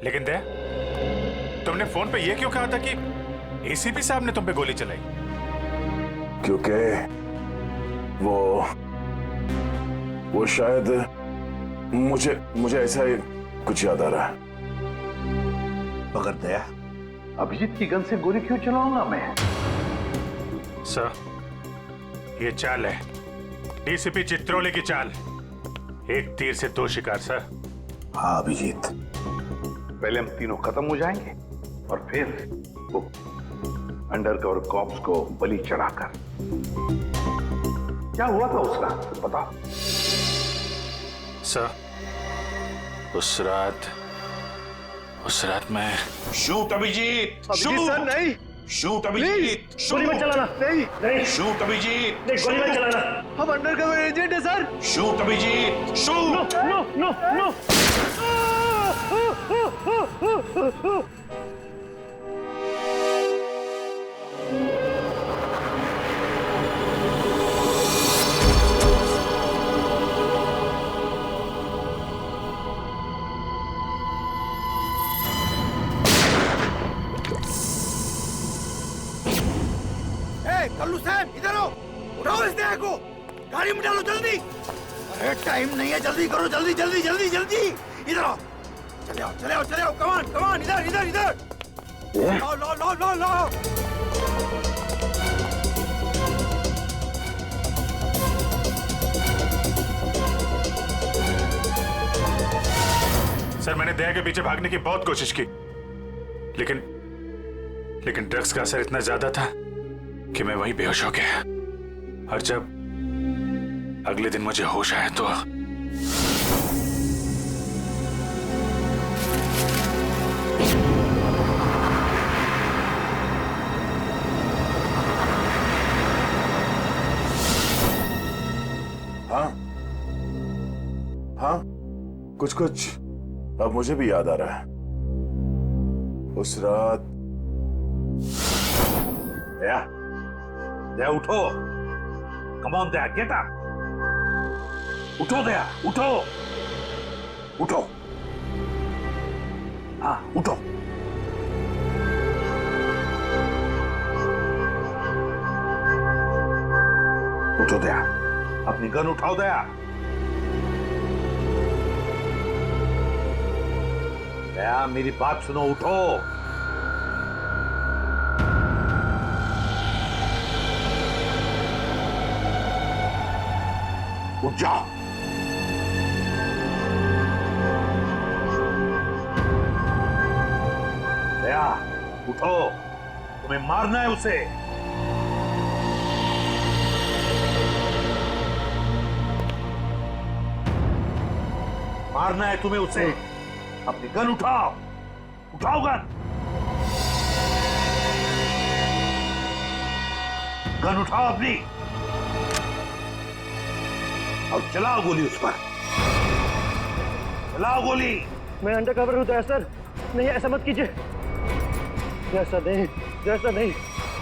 लेकिन दया, तुमने फोन पे ये क्यों कहा था कि एसीपी साहब ने तुम पे गोली चलाई? क्योंकि वो शायद मुझे ऐसा ही कुछ याद आ रहा है। मगर दया, अभिजीत की गन से गोली क्यों चलाऊंगा मैं? सर, ये चाल है डीसीपी चित्रोले की चाल। एक तीर से दो शिकार सर। हाँ अभिजीत, पहले हम तीनों खत्म हो जाएंगे और फिर वो अंडरकवर कॉप्स को बलि चढ़ाकर। क्या हुआ था उस रात बताओ? सर, उस रात मैं शूट अभिजीत, अभिजीत सर नहीं, शूट अभिजीत, गोली मत चलाना। नहीं नहीं शूट अभिजीत, नहीं, गोली मत चलाना। हम अंडरकवर एजेंट है sir. Shoot Abhijit, shoot. No no no. Kallu साहब इधर आओ, उठाओ इस देह को, गाड़ी में डालो जल्दी। अरे टाइम नहीं है, जल्दी करो, जल्दी जल्दी जल्दी जल्दी। इधर आओ, चले आओ चले आओ चले आओ, कमान कमान, इधर इधर इधर। लो लो लो लो लो। सर, मैंने दया के पीछे भागने की बहुत कोशिश की, लेकिन ड्रग्स का असर इतना ज्यादा था कि मैं वहीं बेहोश हो गया। और जब अगले दिन मुझे होश आया तो हाँ, कुछ अब मुझे भी याद आ रहा है। उस रात दया उठो, come on Daya, get up, उठो दया, उठो उठो, हाँ उठो। उठो दया, अपनी गन उठाओ दया। दया मेरी बात सुनो, उठो। उठ जाओ। दया उठो, तुम्हें मारना है उसे। मारना है तुम्हें उसे। अपनी गन उठाओ, उठाओ गन, गन उठाओ अपनी और चलाओ गोली उस पर, चलाओ गोली। मैं अंडरकवर हूँ दया सर, नहीं ऐसा मत कीजिए। जैसा नहीं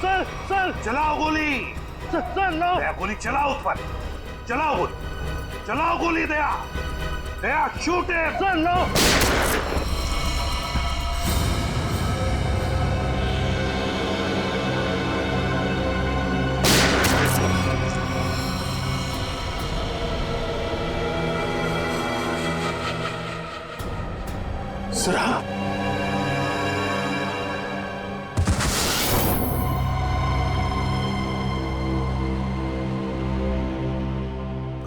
सर, सर चलाओ गोली, सर नो। दया गोली चलाओ उस पर, चलाओ गोली, चलाओ गोली। Daya, Daya shoot him. Sir no. सरा,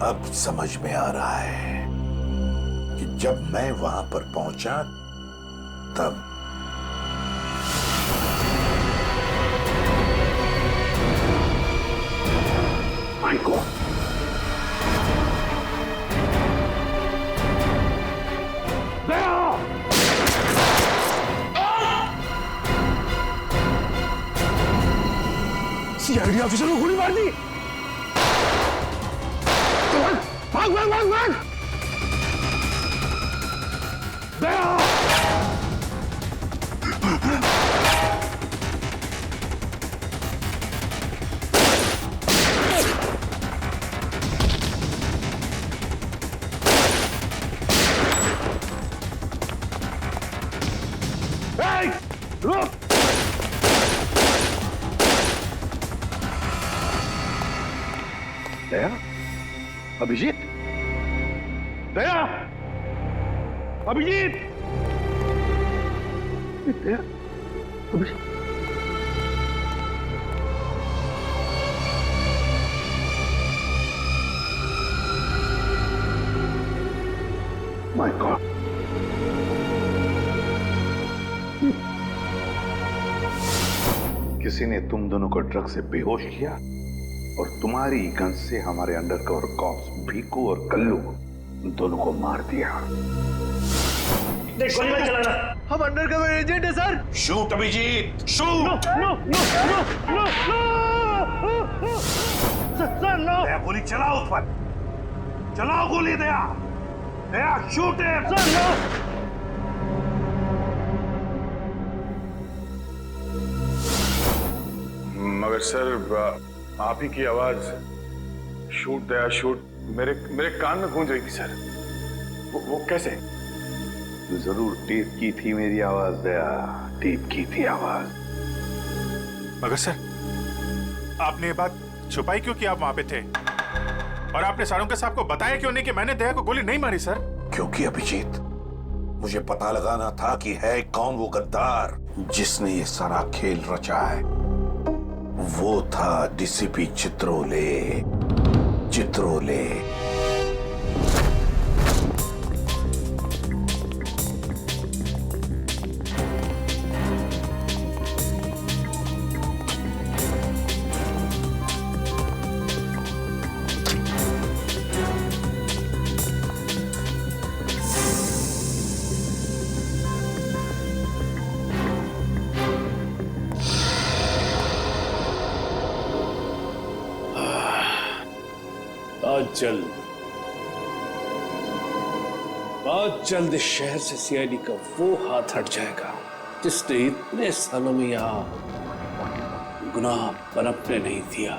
अब समझ में आ रहा है कि जब मैं वहां पर पहुंचा तब माइको सीआईडी ऑफिसर को गोली मार दी। भाग भाग भाग भाग। दया, रुक। दया, अभिजीत, दया, अभिजीत, दया, अभिजीत। माय गॉड, किसी ने तुम दोनों को ड्रग से बेहोश किया और तुम्हारी गन से हमारे अंडरकवर कॉप्स भीकू और कल्लू दोनों को मार दिया। देख गोली मत चलाना। हम अंडरकवर एजेंट है sir. Shoot Abhijit, shoot. No no no no no sir no. Daya गोली चलाओ उस पर, चलाओ गोली। दया, दया शूट है। Sir no. मगर सर आप ही की आवाज शूट दया शूट मेरे कान में गूंज रही थी सर। वो कैसे? जरूर टेप की थी मेरी आवाज दया, टेप की थी आवाज। मगर सर, आपने ये बात छुपाई क्यों कि आप वहां पे थे? और आपने सारंग साहब को बताया क्यों नहीं कि मैंने दया को गोली नहीं मारी सर? क्योंकि अभिजीत, मुझे पता लगाना था कि है कौन वो गद्दार जिसने ये सारा खेल रचा है। वो था डीसीपी चित्रोले। चित्रोले बहुत जल्द इस शहर से सीआईडी का वो हाथ हट जाएगा जिसने इतने सालों में यहाँ गुनाह पनपने नहीं दिया,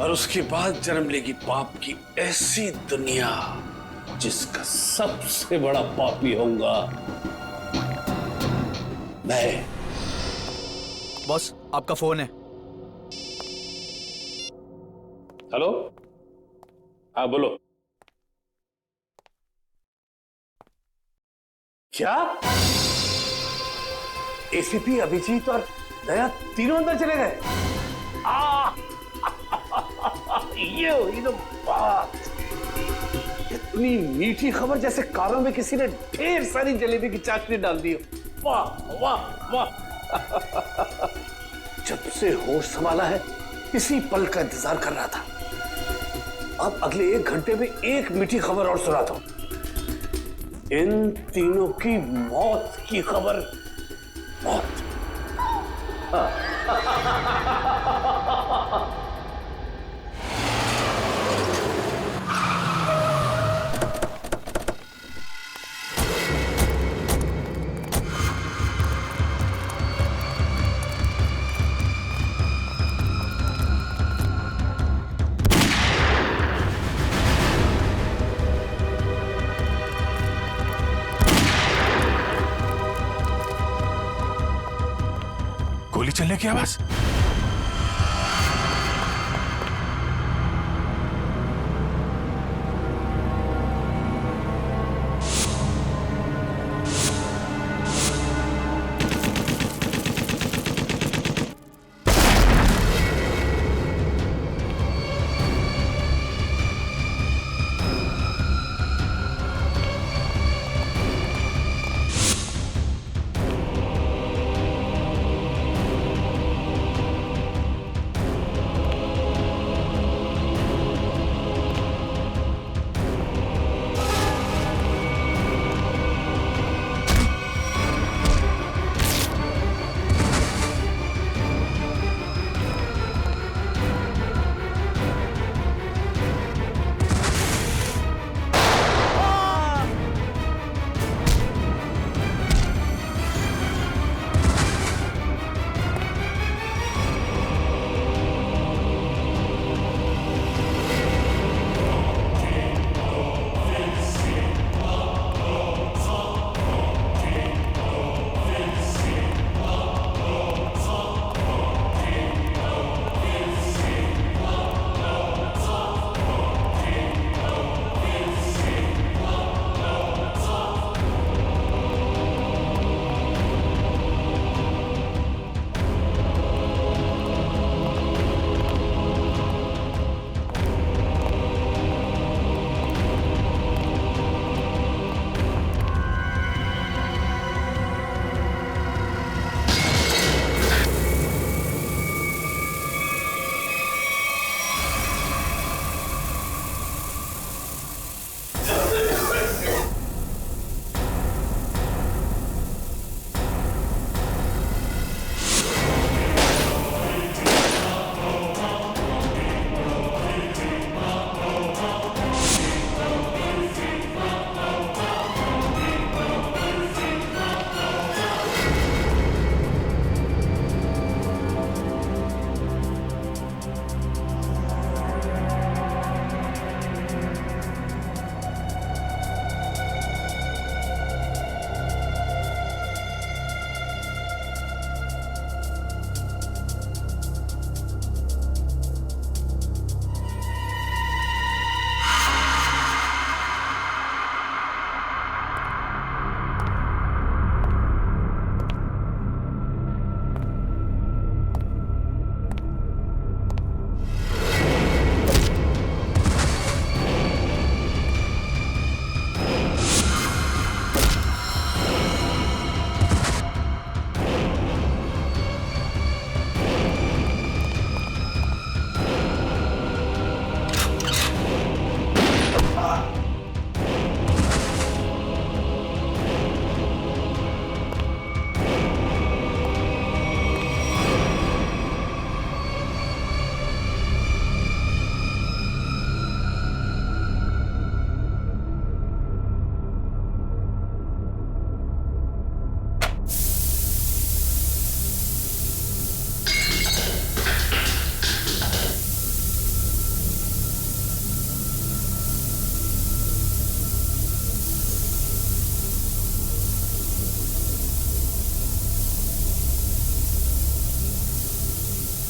और उसके बाद जन्म लेगी पाप की ऐसी दुनिया जिसका सबसे बड़ा पापी होऊंगा मैं। बॉस, आपका फोन है। हेलो, हाँ बोलो। क्या एसीपी अभिजीत और दया तीनों अंदर चले गए? ये हुई ना बात। इतनी मीठी खबर जैसे कारों में किसी ने ढेर सारी जलेबी की चाशनी डाल दी। वाह वाह वाह। जब से होश संभाला है इसी पल का इंतजार कर रहा था। अब अगले 1 घंटे में एक मीठी खबर और सुनाता हूं। इन तीनों की मौत की खबर। मौत। गोली चलने की आवाज।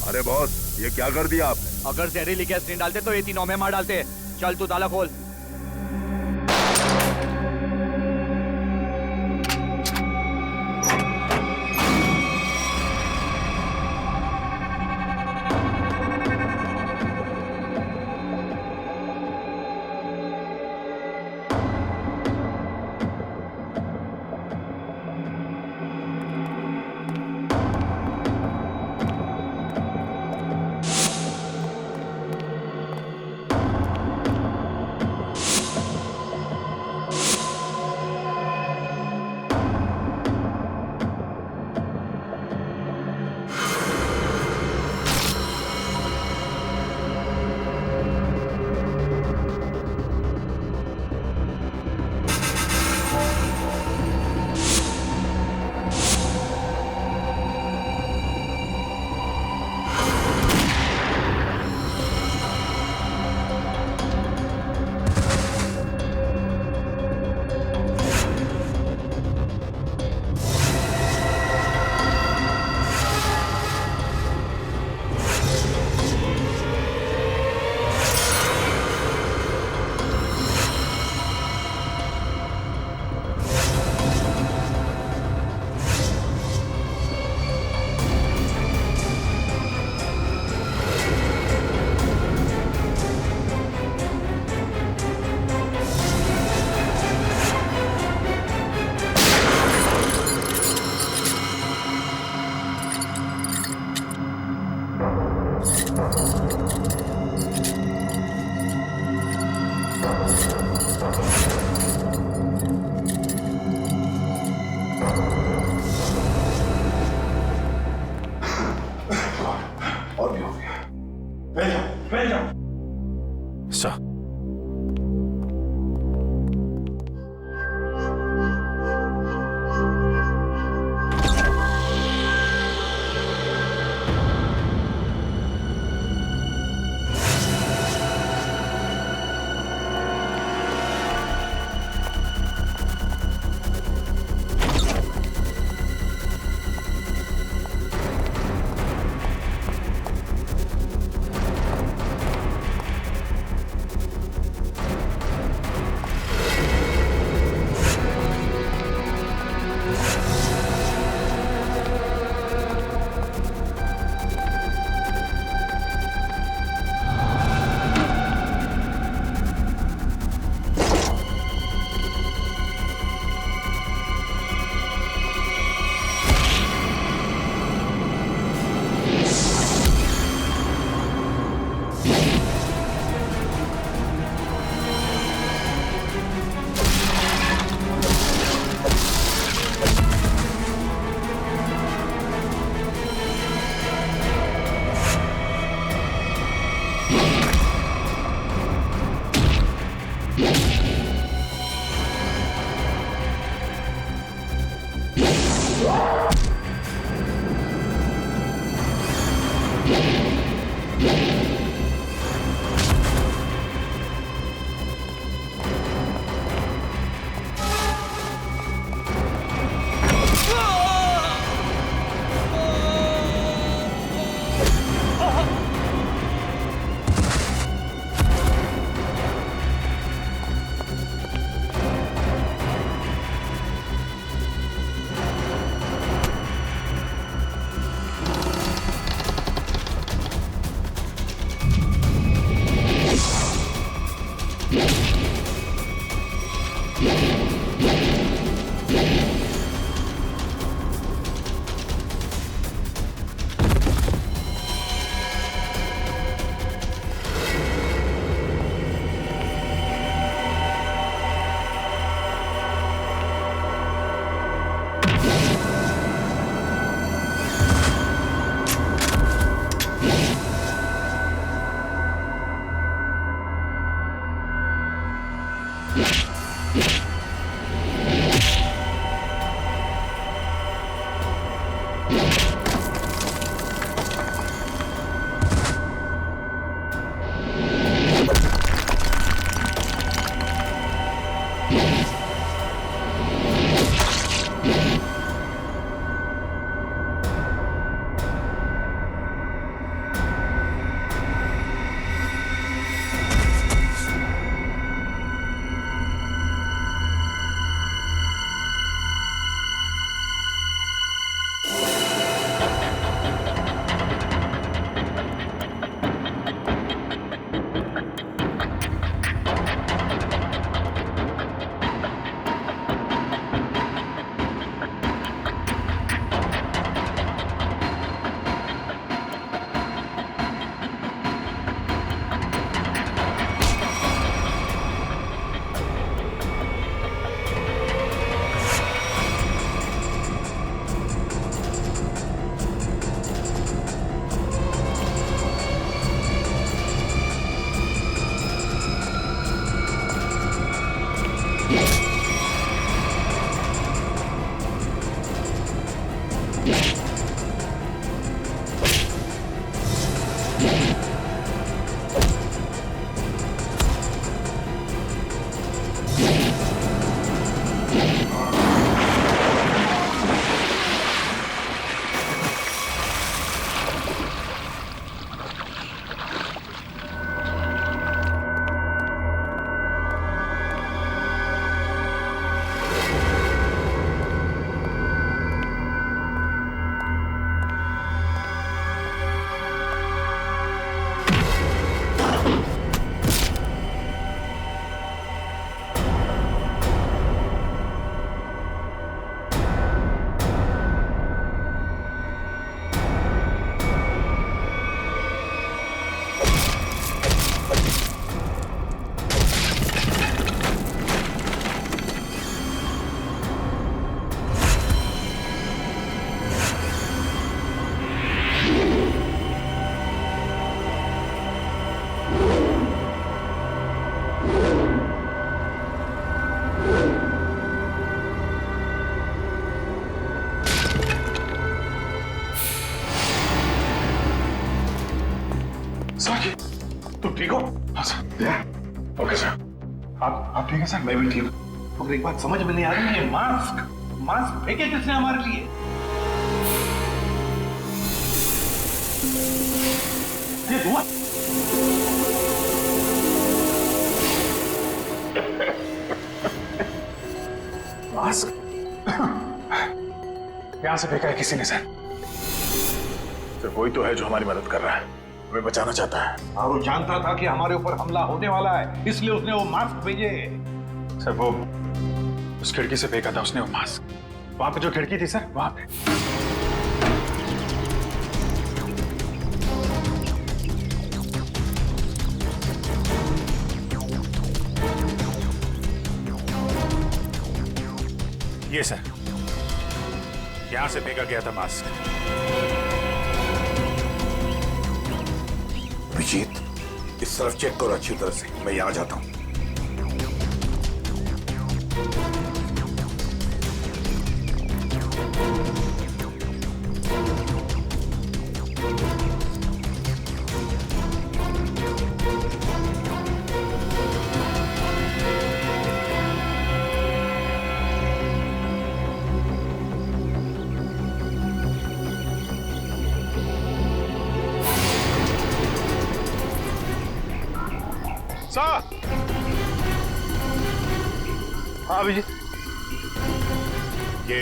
अरे बॉस, ये क्या कर दिया आपने? अगर जहरीली गैस नहीं डालते तो ये तीनों में मार डालते। चल तू ताला खोल। ठीक हो? हाँ सर। Okay sir. आप ठीक है सर? मैं भी ठीक हूँ। मगर एक बात समझ में नहीं आ रही, ये मास्क फेंके किसने हमारे लिए? ये धुआं मास्क यहां से फेंका है किसी ने सर। सिर्फ वही तो है जो हमारी मदद कर रहा है, हमें बचाना चाहता है। और वो जानता था कि हमारे ऊपर हमला होने वाला है, इसलिए उसने वो मास्क भेजे। सर वो उस खिड़की से फेंका था उसने वो मास्क। वहां पे जो खिड़की थी सर, वहां पे। ये सर, यहां से फेंका गया था मास्क। अभिजीत, इस तरफ चेक करो अच्छी तरह से, मैं यहां जाता हूं। सर। हाँ अभिजीत, ये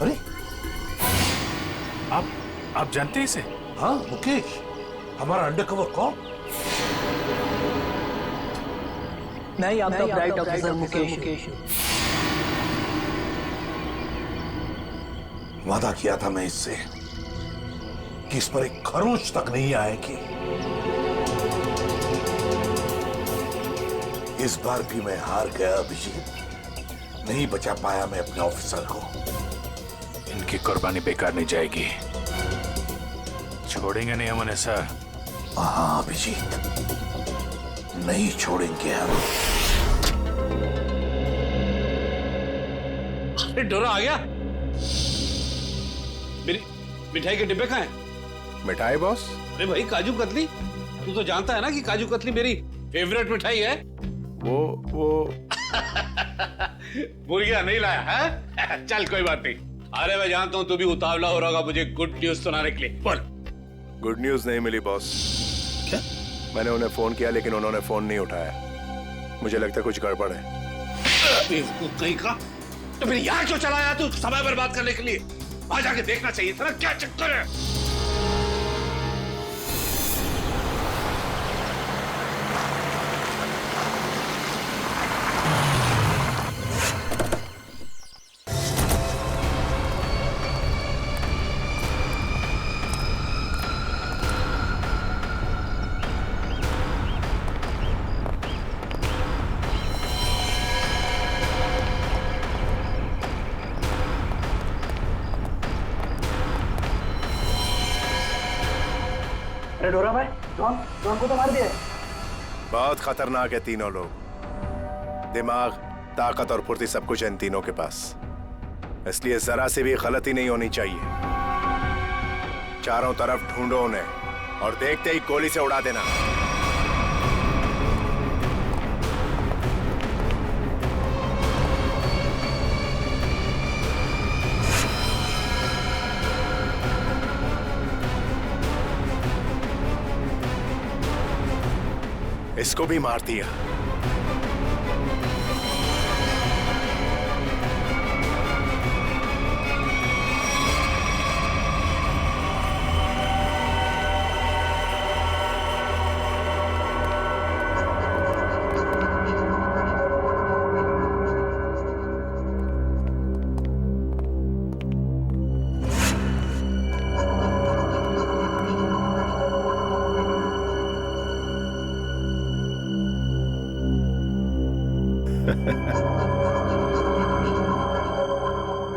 अरे आप जानते हैं इसे? हाँ मुकेश, हमारा अंडरकवर कॉप। मैं आपका ब्राइट ऑफिसर मुकेश। वादा किया था मैं इससे कि इस पर एक खरोंच तक नहीं आएगी। इस बार भी मैं हार गया अभिजीत, नहीं बचा पाया मैं अपने ऑफिसर को। इनकी कुर्बानी बेकार नहीं जाएगी, छोड़ेंगे नहीं हम उन्हें सर। हाँ अभिजीत, नहीं छोड़ेंगे हम। अरे डोरा आ गया। मेरी मिठाई के डिब्बे कहाँ हैं? मिठाई बॉस? अरे भाई काजू कतली, तू तो जानता है ना कि काजू कतली मेरी फेवरेट मिठाई है। वो भूल गया, नहीं लाया है? चल कोई बात नहीं। अरे मैं जानता हूँ तू भी उतावला हो रहा होगा मुझे गुड न्यूज सुनाने के लिए। बोल। गुड न्यूज नहीं मिली बॉस। क्या? मैंने उन्हें फोन किया लेकिन उन्होंने फोन नहीं उठाया। मुझे लगता है कुछ गड़बड़ है। बेवकूफ कहीं का, तो फिर यहाँ क्यों चला आया तू समय बर्बाद करने के लिए? वहां जाके देखना चाहिए था ना क्या चक्कर है। अरे डोरा भाई, जॉन को तो मार दिया है। बहुत खतरनाक है तीनों लोग। दिमाग, ताकत और फुर्ती सब कुछ है इन तीनों के पास, इसलिए जरा से भी गलती नहीं होनी चाहिए। चारों तरफ ढूंढो उन्हें और देखते ही गोली से उड़ा देना। इसको भी मार दिया।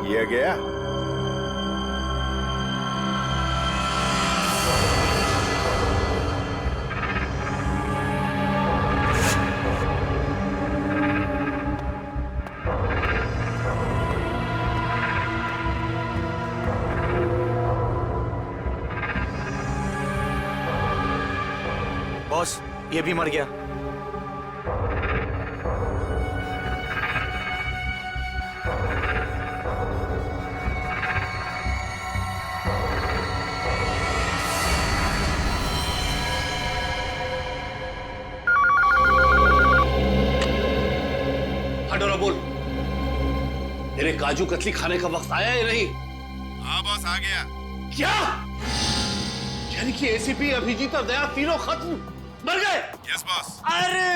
ये गया। बॉस, ये भी मर गया। हटोरा बोल, तेरे काजू कतली खाने का वक्त आया या नहीं? हाँ बॉस, आ गया। क्या? यानी कि एसीपी, अभिजीत और दया तीनों खत्म मर गए? Yes boss. अरे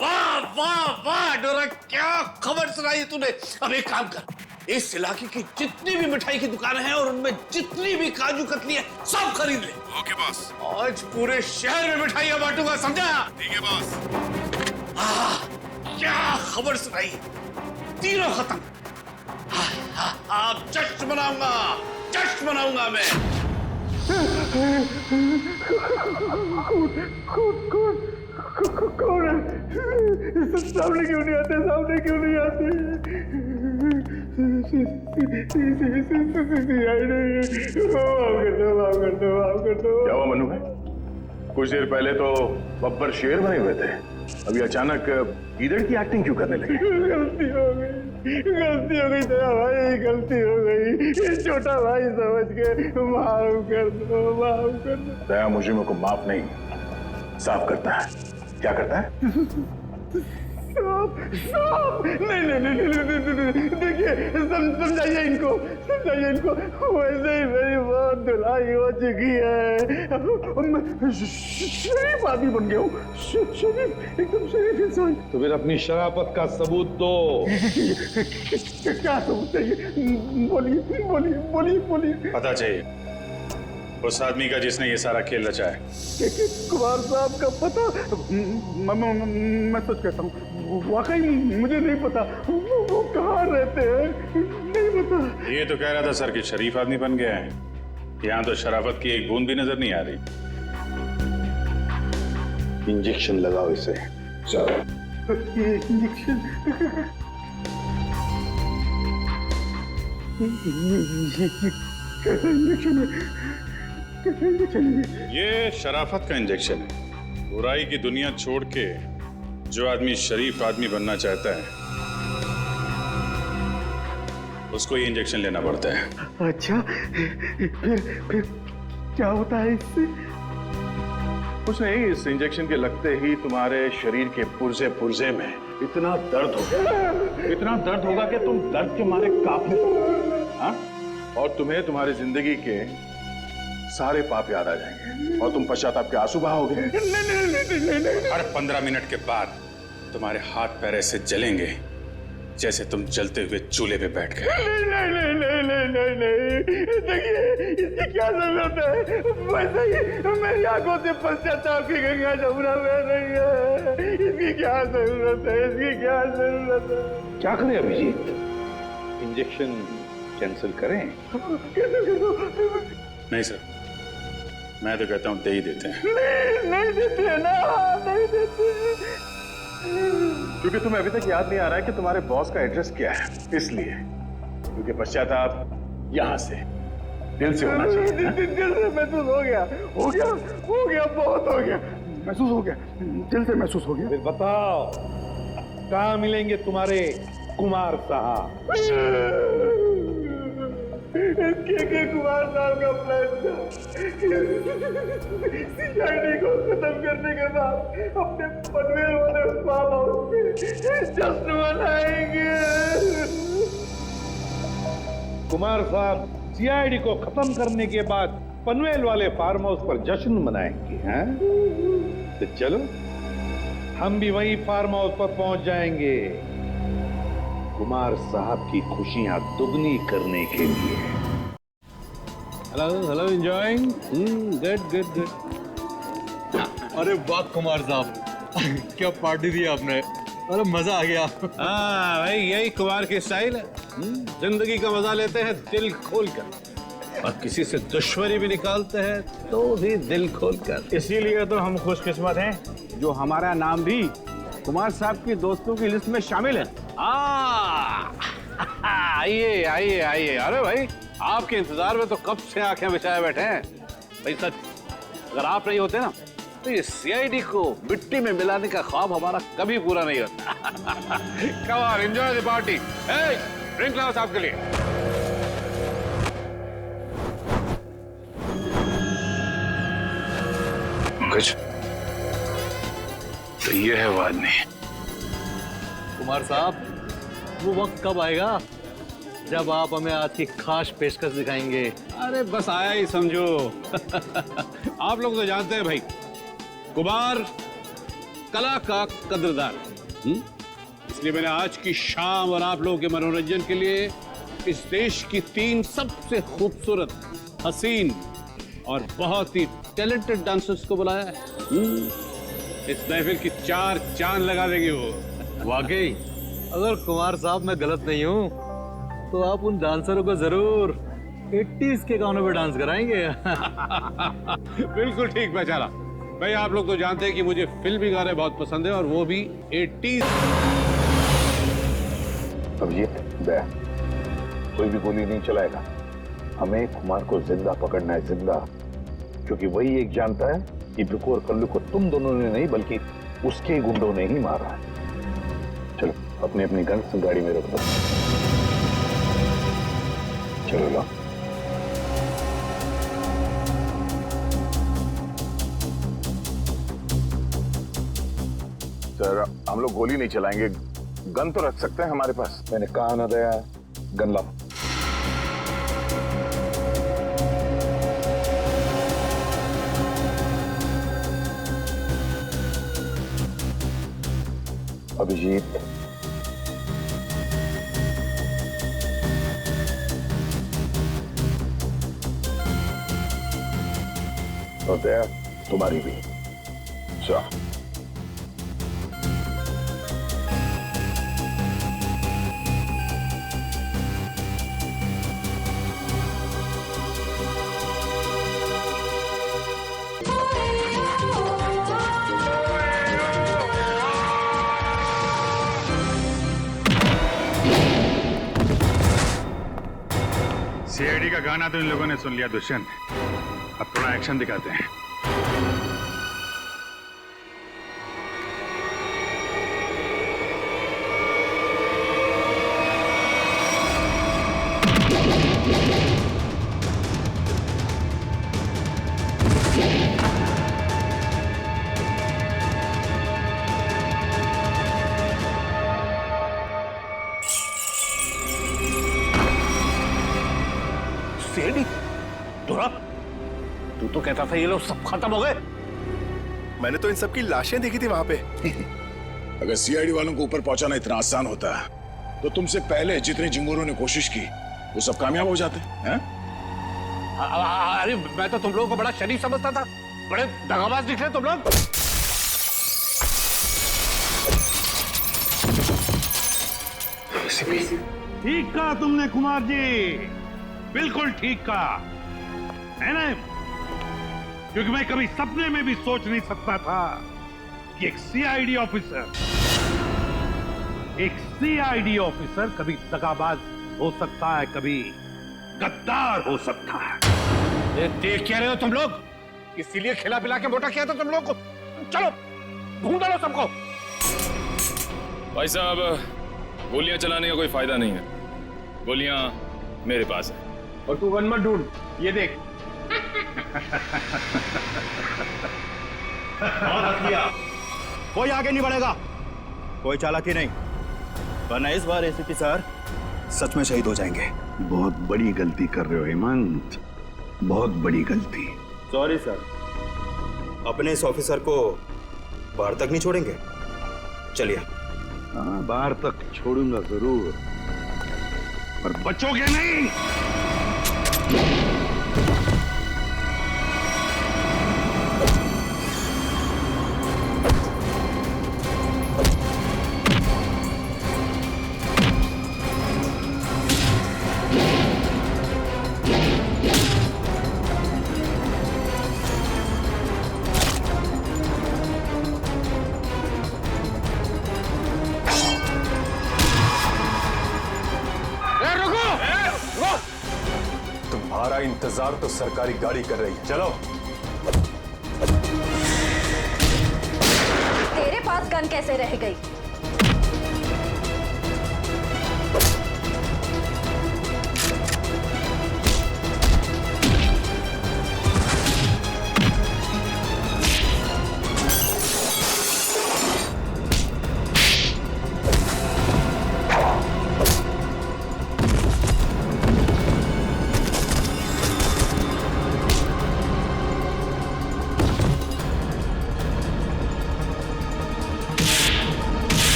वाह वाह वाह डोरा, क्या खबर सुनाई तूने। अब एक काम कर, इस इलाके की जितनी भी मिठाई की दुकानें हैं और उनमें जितनी भी काजू कतली है सब खरीद ले। Okay boss. आज पूरे शहर में मिठाइयां बांटूंगा, समझा? ठीक है बॉस। क्या खबर सुनाई, तीनों खत्म। अब जश्न मनाऊंगा, जश्न मनाऊंगा मैं। कौन है? सामने क्यों नहीं आते? सामने क्यों नहीं आते? क्या हुआ मनु भाई? कुछ देर पहले तो बब्बर शेर बने हुए थे, अभी अचानक ईदड़ की एक्टिंग क्यों करने लगे? गलती हो गई दया भाई, गलती हो गई। छोटा भाई समझ के माफ कर दो, माफ कर दो। दया मुजरिमों को माफ नहीं, साफ करता है। क्या करता है? नहीं, देखिए समझाइए इनको। वैसे ही मेरी बहुत धुलाई हो चुकी है, मैं शरीफ आदमी बन गया हूँ। शरीफ, एकदम शरीफ इंसान। तो फिर अपनी शराफत का सबूत दो। क्या सबूत चाहिए? बोलिए। पता चाहिए उस आदमी का जिसने ये सारा खेल रचा है। कुमार साहब का पता? मैं सच कहता हूँ, वाकई मुझे नहीं पता। वो कहाँ रहते हैं नहीं पता। ये तो कह रहा था सर कि शरीफ आदमी बन गया है। यहाँ तो शराफत की एक बूंद भी नजर नहीं आ रही। इंजेक्शन लगाओ इसे। चलो। इंजेक्शन? कैसा इंजेक्शन है? ये शराफत का इंजेक्शन है। बुराई की दुनिया छोड़ के जो आदमी शरीफ आदमी बनना चाहता है उसको ये इंजेक्शन लेना पड़ता है। अच्छा, फिर क्या होता है इससे? कुछ नहीं, इस इंजेक्शन के लगते ही तुम्हारे शरीर के पुर्जे में इतना दर्द होगा कि तुम दर्द के मारे कांपने लगोगे। हाँ? और तुम्हें तुम्हारी जिंदगी के सारे पाप याद आ जाएंगे और तुम पश्चाताप के आंसू बहाओगे। हर 15 मिनट के बाद तुम्हारे हाथ पैर ऐसे जलेंगे जैसे तुम जलते हुए चूल्हे पे बैठ गए। नहीं, देखिए इसकी क्या जरूरत है? वैसे ही मेरी आंखों से पश्चाताप की गंगा जमुना बह रही है। इसकी क्या जरूरत है? क्या करें अभिजीत? इंजेक्शन कैंसिल करें? नहीं सर, मैं तो कहता हूँ दे ही देते हैं। नहीं देते ना, नहीं देते। क्योंकि तुम्हें अभी तक याद नहीं आ रहा है कि तुम्हारे बॉस का एड्रेस क्या है, इसलिए। क्योंकि पश्चाताप यहाँ से दिल से होना चाहिए। दिल से महसूस हो गया, बहुत हो गया, महसूस हो गया, दिल से महसूस हो गया। फिर बताओ कहाँ मिलेंगे तुम्हारे कुमार साहब? के कुमार साहब का प्लान था सीआईडी को खत्म करने के बाद अपने पनवेल वाले फार्म हाउस पे जश्न मनाएंगे। कुमार साहब सीआईडी को खत्म करने के बाद पनवेल वाले फार्म हाउस पर जश्न मनाएंगे, हैं? तो चलो हम भी वही फार्म हाउस पर पहुंच जाएंगे कुमार साहब की खुशियां दुगनी करने के लिए। Hello enjoying? गुड। अरे वाह कुमार साहब, क्या पार्टी दी आपने। अरे मजा आ गया। हाँ भाई, यही कुमार की स्टाइल है। जिंदगी का मजा लेते हैं दिल खोलकर, और किसी से दुश्मनी भी निकालते हैं तो भी दिल खोलकर। इसीलिए तो हम खुशकिस्मत हैं जो हमारा नाम भी कुमार साहब की दोस्तों की लिस्ट में शामिल है। आइए। अरे भाई, आपके इंतजार में तो कब से आंखें बिछाए बैठे हैं। भाई सच, अगर आप नहीं होते ना तो ये सीआईडी को मिट्टी में मिलाने का ख्वाब हमारा कभी पूरा नहीं होता। Come on, enjoy the party. Drink लाओ साहब के लिए। कुछ तो ये है वो आदमी। कुमार साहब, वो वक्त कब आएगा जब आप हमें आज की खास पेशकश दिखाएंगे? अरे बस आया ही समझो। आप लोग तो जानते हैं भाई, कुमार कला का कदरदान। इसलिए मैंने आज की शाम और आप लोगों के मनोरंजन के लिए इस देश की 3 सबसे खूबसूरत, हसीन और बहुत ही टैलेंटेड डांसर्स को बुलाया है। इस महफिल की 4 चांद लगा देंगे वो। वाकई, अगर कुमार साहब मैं गलत नहीं हूँ तो आप उन डांसरों को जरूर 80s के गानों पे डांस कराएंगे। बिल्कुल ठीक पहचाना भाई। आप लोग तो जानते हैं कि मुझे फिल्मी गाने बहुत पसंद है, और वो भी 80s। अब ये कोई भी गोली नहीं चलाएगा। हमें कुमार को जिंदा पकड़ना है, जिंदा। क्योंकि वही एक जानता है कि बिकू और कल्लू को तुम दोनों ने नहीं, बल्कि उसके गुंडों ने ही मारा है। चलो अपनी अपनी गन गाड़ी में रख दो। चलो लो। सर, हम लोग गोली नहीं चलाएंगे, गन तो रख सकते हैं हमारे पास। मैंने कहा ना दया, गन लाओ। अभिजीत, और दया तुम्हारी भी। चलो सीआईडी का गाना तो इन लोगों ने सुन लिया दुष्यंत। अब थोड़ा एक्शन दिखाते हैं। सीआईडी? तू तो कहता था ये लोग सब खत्म हो गए। मैंने तो इन सब की लाशें देखी थी वहां पे। अगर सीआईडी वालों को ऊपर पहुंचाना इतना आसान होता तो तुमसे पहले जितने जिंगोरों ने कोशिश की वो सब कामयाब हो जाते हैं। अरे मैं तो तुम लोगों को बड़ा शरीफ समझता था, बड़े दगाबाज दिख रहे तुम लोग। ठीक कहा तुमने कुमार जी, बिल्कुल ठीक कहा है ना? क्योंकि मैं कभी सपने में भी सोच नहीं सकता था कि एक सीआईडी ऑफिसर कभी दगाबाज हो सकता है, कभी गद्दार हो सकता है। ये देख क्या रहे हो तुम लोग? इसीलिए खिला पिला के मोटा किया था तुम लोग को। चलो ढूंढ लो सबको। भाई साहब, गोलियां चलाने का कोई फायदा नहीं है। गोलियां मेरे पास है। और तू गन मत ढूंढ, ये देख। कोई आगे नहीं बढ़ेगा, कोई चालाकी नहीं, वरना इस बार एसीपी सर सच में शहीद हो जाएंगे। बहुत बड़ी गलती कर रहे हो हेमंत, बहुत बड़ी गलती। सॉरी सर, अपने इस ऑफिसर को बाहर तक नहीं छोड़ेंगे। चलिए। हाँ, बाहर तक छोड़ूंगा जरूर, पर बचोगे नहीं। तुम्हारा इंतजार तो सरकारी गाड़ी कर रही है। चलो। गन कैसे रह गई?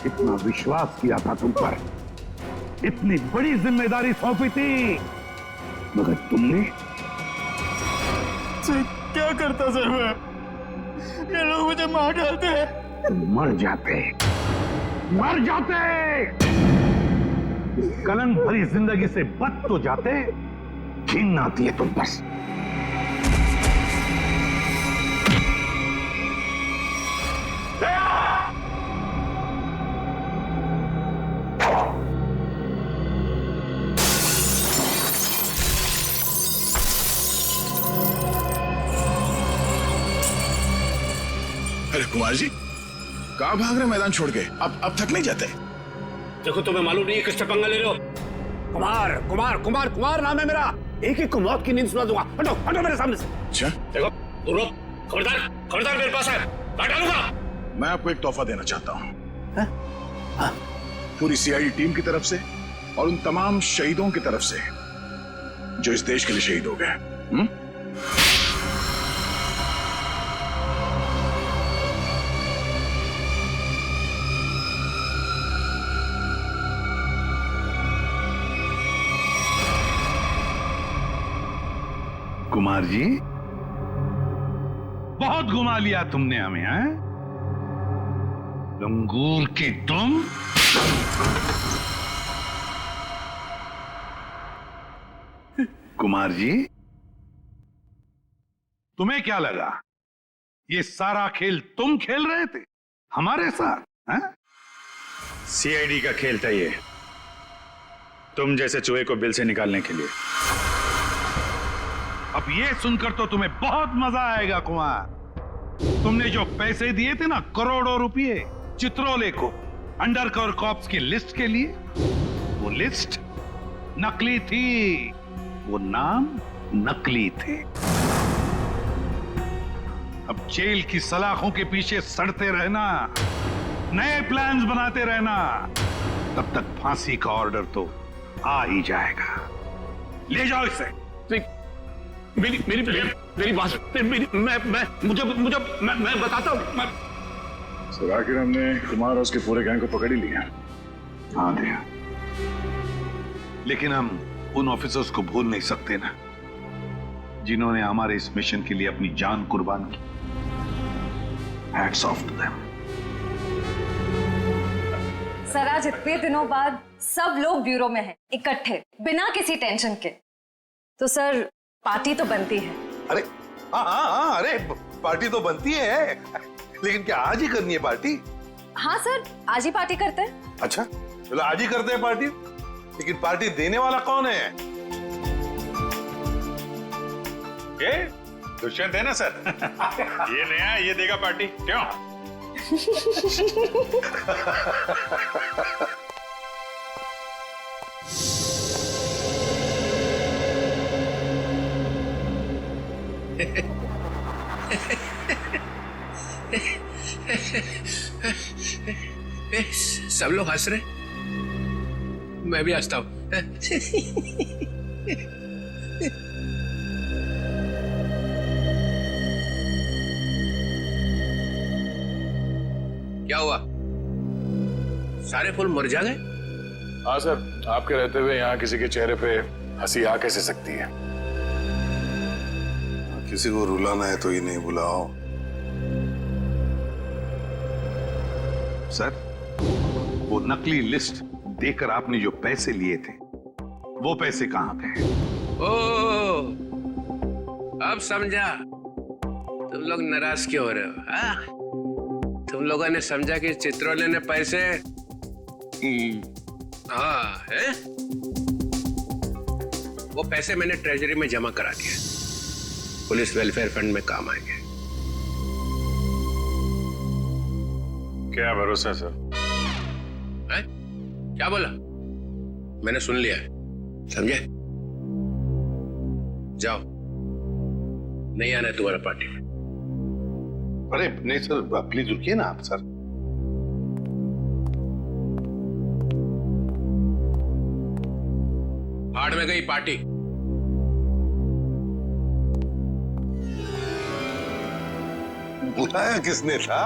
इतना विश्वास किया था तुम पर, इतनी बड़ी जिम्मेदारी सौंपी थी, मगर तुमने क्या करता सर मैं? ये लोग मुझे मार डालते हैं। मर जाते, मर जाते। कलंक भरी जिंदगी से बच तो जाते, घिन आती है तुम बस। अरे कुमार जी, कहाँ भाग रहे मैदान छोड़ के? अब थक नहीं जाते? देखो तुम्हें मालूम नहीं है किससे पंगा ले रहे हो? कुमार कुमार कुमार कुमार नाम है मेरा। एक एक को मौत की नींद सुला दूंगा। हटो हटो मेरे सामने से। अच्छा, देखो दूर रहो। खबरदार खबरदार, मेरे पास है, काट डालूंगा। मैं आपको एक तोहफा देना चाहता हूँ, पूरी सीआईडी टीम की तरफ से और उन तमाम शहीदों की तरफ से जो इस देश के लिए शहीद हो गए। कुमार जी, बहुत घुमा लिया तुमने हमें, हैं? लंगूर की तुम। कुमार जी, तुम्हें क्या लगा ये सारा खेल तुम खेल रहे थे हमारे साथ? हैं? सीआईडी का खेल था ये, तुम जैसे चूहे को बिल से निकालने के लिए। अब ये सुनकर तो तुम्हें बहुत मजा आएगा कुमार। तुमने जो पैसे दिए थे ना, करोड़ों रुपए चित्रोले को अंडरकवर कॉप्स की लिस्ट के लिए, वो लिस्ट नकली थी, वो नाम नकली थे। अब जेल की सलाखों के पीछे सड़ते रहना, नए प्लान्स बनाते रहना, तब तक फांसी का ऑर्डर तो आ ही जाएगा। ले जाओ इसे। मेरी मेरी मेरी बात, मैं बताता हूँ। सर, आखिर हमने कुमार और उसके पूरे गैंग को पकड़ ही लिया। हाँ दिया, लेकिन हम उन ऑफिसर्स को भूल नहीं सकते ना, जिन्होंने हमारे इस मिशन के लिए अपनी जान कुर्बान की। Hats off to them. Sir आज इतने दिनों बाद सब लोग ब्यूरो में हैं, इकट्ठे, बिना किसी टेंशन के। तो सर पार्टी तो बनती है। अरे हाँ, अरे पार्टी तो बनती है, लेकिन क्या आज ही करनी है पार्टी? हाँ सर, आज ही पार्टी करते हैं। अच्छा चलो आज ही करते हैं पार्टी, लेकिन पार्टी देने वाला कौन है? ये दुष्यंत है ना सर। ये नया है, ये देगा पार्टी, क्यों? सब लोग हंस रहे, मैं भी हंसता हूं। क्या हुआ, सारे फूल मुरझा गए? हाँ सर, आपके रहते हुए यहाँ किसी के चेहरे पे हंसी आ कैसे सकती है? किसी को रुलाना है तो इन्हें बुलाओ। सर, वो नकली लिस्ट देकर आपने जो पैसे लिए थे, वो पैसे कहां गए? ओ, अब समझा तुम लोग नाराज क्यों हो रहे हो? हाँ? तुम लोगों ने समझा कि चित्रोले ने पैसे हाँ है? वो पैसे मैंने ट्रेजरी में जमा करा दिए, पुलिस वेलफेयर फंड में काम आएंगे। क्या भरोसा सर? है? क्या बोला? मैंने सुन लिया है, समझे? जाओ, नहीं आना है तुम्हारा पार्टी में। अरे नहीं सर, प्लीज रुकिए ना आप सर। भाड़ में गई पार्टी। बुलाया किसने था?